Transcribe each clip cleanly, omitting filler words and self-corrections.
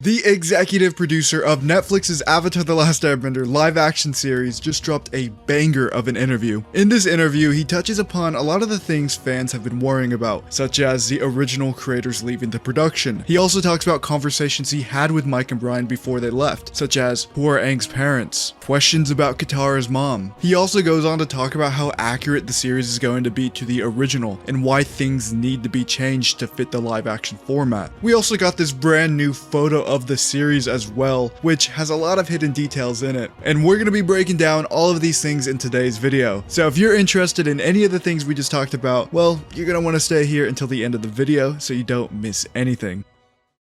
The executive producer of Netflix's Avatar: The Last Airbender live-action series just dropped a banger of an interview. In this interview, he touches upon a lot of the things fans have been worrying about, such as the original creators leaving the production. He also talks about conversations he had with Mike and Bryan before they left, such as who are Aang's parents, questions about Katara's mom. He also goes on to talk about how accurate the series is going to be to the original, and why things need to be changed to fit the live-action format. We also got this brand new photo of the series as well, which has a lot of hidden details in it. And we're going to be breaking down all of these things in today's video. So if you're interested in any of the things we just talked about, well, you're going to want to stay here until the end of the video so you don't miss anything.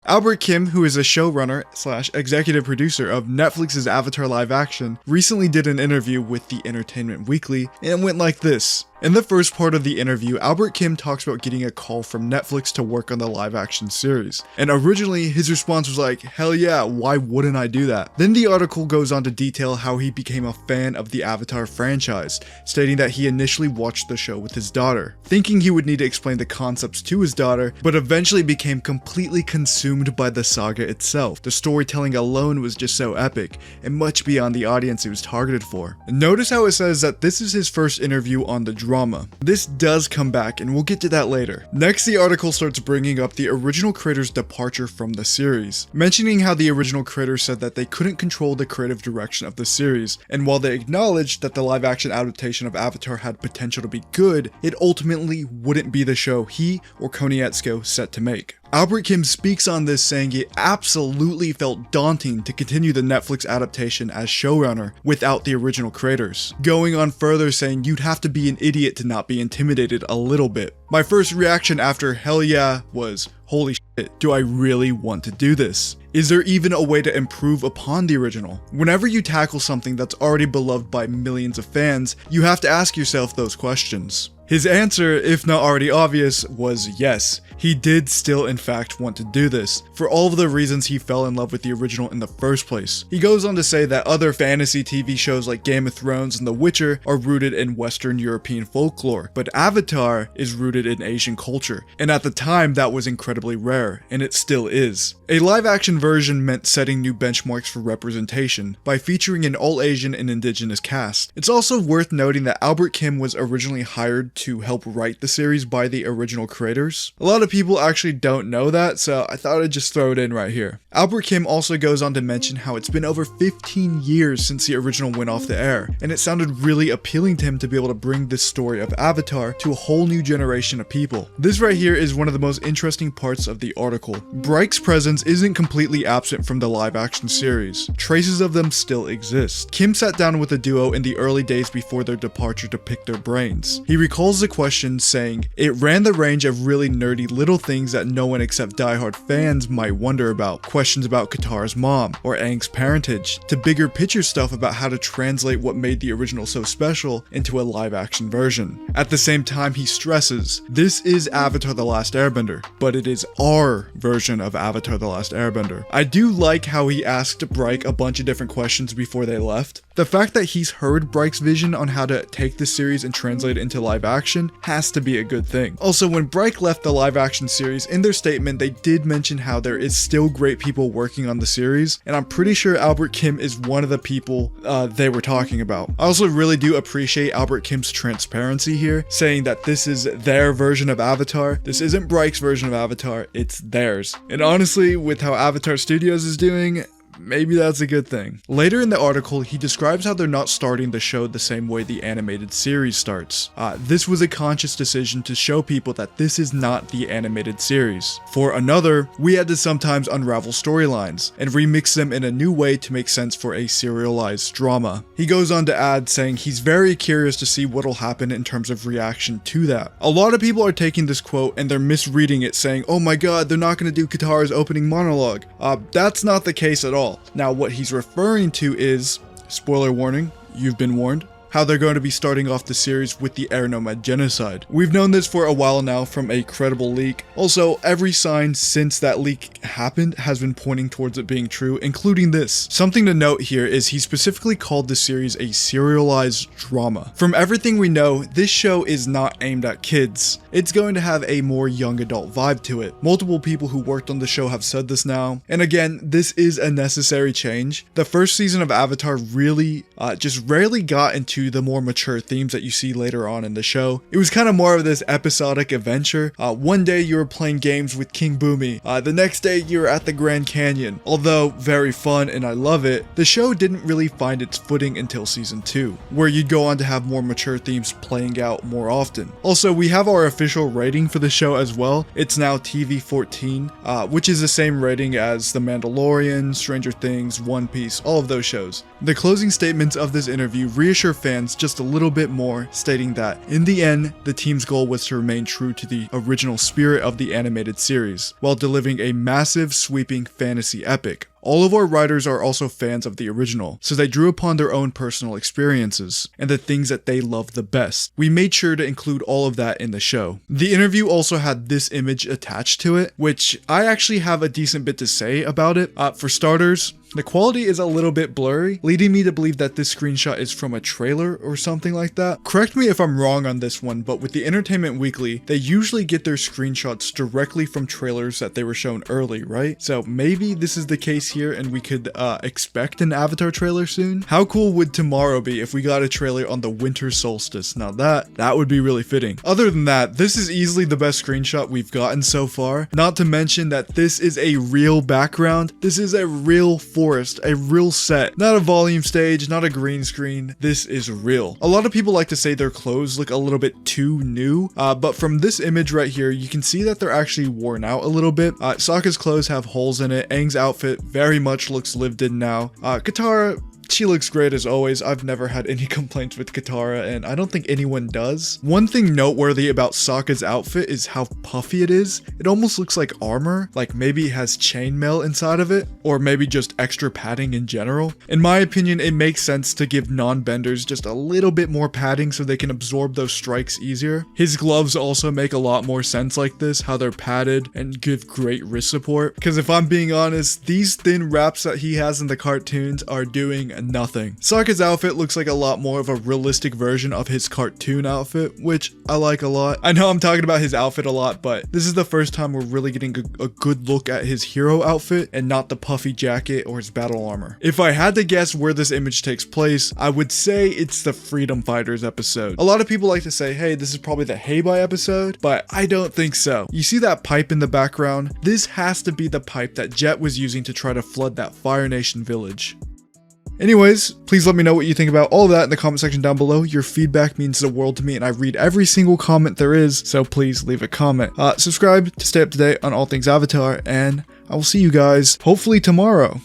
Albert Kim, who is a showrunner / executive producer of Netflix's Avatar live action, recently did an interview with the Entertainment Weekly, and it went like this. In the first part of the interview, Albert Kim talks about getting a call from Netflix to work on the live action series. And originally, his response was like, hell yeah, why wouldn't I do that? Then the article goes on to detail how he became a fan of the Avatar franchise, stating that he initially watched the show with his daughter, thinking he would need to explain the concepts to his daughter, but eventually became completely consumed by the saga itself. The storytelling alone was just so epic, and much beyond the audience it was targeted for. And notice how it says that this is his first interview on the drama. This does come back, and we'll get to that later. Next, the article starts bringing up the original creators' departure from the series, mentioning how the original creators said that they couldn't control the creative direction of the series, and while they acknowledged that the live-action adaptation of Avatar had potential to be good, it ultimately wouldn't be the show he or Konietzko set to make. Albert Kim speaks on this, saying it absolutely felt daunting to continue the Netflix adaptation as showrunner without the original creators. Going on further, saying you'd have to be an idiot to not be intimidated a little bit. My first reaction after hell yeah was, holy shit, do I really want to do this? Is there even a way to improve upon the original? Whenever you tackle something that's already beloved by millions of fans, you have to ask yourself those questions. His answer, if not already obvious, was yes. He did still in fact want to do this, for all of the reasons he fell in love with the original in the first place. He goes on to say that other fantasy TV shows like Game of Thrones and The Witcher are rooted in Western European folklore, but Avatar is rooted in Asian culture, and at the time that was incredibly rare, and it still is. A live-action version meant setting new benchmarks for representation by featuring an all-Asian and indigenous cast. It's also worth noting that Albert Kim was originally hired to help write the series by the original creators. A lot of people actually don't know that, so I thought I'd just throw it in right here. Albert Kim also goes on to mention how it's been over 15 years since the original went off the air, and it sounded really appealing to him to be able to bring this story of Avatar to a whole new generation of people. This right here is one of the most interesting parts of the article. Bryke's presence isn't completely absent from the live action series. Traces of them still exist. Kim sat down with the duo in the early days before their departure to pick their brains. He recalls the question, saying, "It ran the range of really nerdy little things that no one except diehard fans might wonder about. Questions about Katara's mom or Aang's parentage, to bigger picture stuff about how to translate what made the original so special into a live action version." At the same time, he stresses, this is Avatar: The Last Airbender, but it is our version of Avatar: The Last Airbender. I do like how he asked Bryke a bunch of different questions before they left. The fact that he's heard Bryke's vision on how to take the series and translate it into live action has to be a good thing. Also, when Bryke left the live action series, in their statement they did mention how there is still great people working on the series, and I'm pretty sure Albert Kim is one of the people they were talking about. I also really do appreciate Albert Kim's transparency here, saying that this is their version of Avatar. This isn't Bryke's version of Avatar, it's theirs. And honestly, with how Avatar Studios is doing, maybe that's a good thing. Later in the article, he describes how they're not starting the show the same way the animated series starts. This was a conscious decision to show people that this is not the animated series. For another, we had to sometimes unravel storylines and remix them in a new way to make sense for a serialized drama. He goes on to add, saying he's very curious to see what'll happen in terms of reaction to that. A lot of people are taking this quote and they're misreading it, saying, oh my god, they're not going to do Katara's opening monologue. That's not the case at all. Now, what he's referring to is, spoiler warning, you've been warned, how they're going to be starting off the series with the Air Nomad genocide. We've known this for a while now from a credible leak. Also, every sign since that leak happened has been pointing towards it being true, including this. Something to note here is he specifically called the series a serialized drama. From everything we know, this show is not aimed at kids. It's going to have a more young adult vibe to it. Multiple people who worked on the show have said this now, and again, this is a necessary change. The first season of Avatar really just rarely got into the more mature themes that you see later on in the show. It was kind of more of this episodic adventure. One day you were playing games with King Boomy, the next day you were at the Grand Canyon. Although very fun and I love it, the show didn't really find its footing until season 2, where you'd go on to have more mature themes playing out more often. Also, we have our official rating for the show as well. It's now TV 14, which is the same rating as The Mandalorian, Stranger Things, One Piece, all of those shows. The closing statements of this interview reassure fans just a little bit more, stating that in the end, the team's goal was to remain true to the original spirit of the animated series, while delivering a massive, sweeping fantasy epic. All of our writers are also fans of the original, so they drew upon their own personal experiences and the things that they loved the best. We made sure to include all of that in the show. The interview also had this image attached to it, which I actually have a decent bit to say about it. For starters, the quality is a little bit blurry, leading me to believe that this screenshot is from a trailer or something like that. Correct me if I'm wrong on this one, but with the Entertainment Weekly, they usually get their screenshots directly from trailers that they were shown early, right? So maybe this is the case here and we could expect an Avatar trailer soon. How cool would tomorrow be if we got a trailer on the winter solstice? Now that would be really fitting. Other than that, this is easily the best screenshot we've gotten so far. Not to mention that this is a real background. This is a real forest, a real set, not a volume stage, not a green screen. This is real. A lot of people like to say their clothes look a little bit too new, but from this image right here, you can see that they're actually worn out a little bit. Sokka's clothes have holes in it. Aang's outfit very much looks lived in now. Katara, she looks great as always. I've never had any complaints with Katara, and I don't think anyone does. One thing noteworthy about Sokka's outfit is how puffy it is. It almost looks like armor, like maybe it has chainmail inside of it, or maybe just extra padding in general. In my opinion, it makes sense to give non-benders just a little bit more padding so they can absorb those strikes easier. His gloves also make a lot more sense like this, how they're padded and give great wrist support. Because if I'm being honest, these thin wraps that he has in the cartoons are doing nothing. Sokka's outfit looks like a lot more of a realistic version of his cartoon outfit, which I like a lot. I know I'm talking about his outfit a lot, but this is the first time we're really getting a good look at his hero outfit and not the puffy jacket or his battle armor. If I had to guess where this image takes place, I would say it's the Freedom Fighters episode. A lot of people like to say, hey, this is probably the Heibai episode, but I don't think so. You see that pipe in the background? This has to be the pipe that Jet was using to try to flood that Fire Nation village. Anyways, please let me know what you think about all of that in the comment section down below. Your feedback means the world to me and I read every single comment there is, so please leave a comment. Subscribe to stay up to date on all things Avatar, and I will see you guys hopefully tomorrow.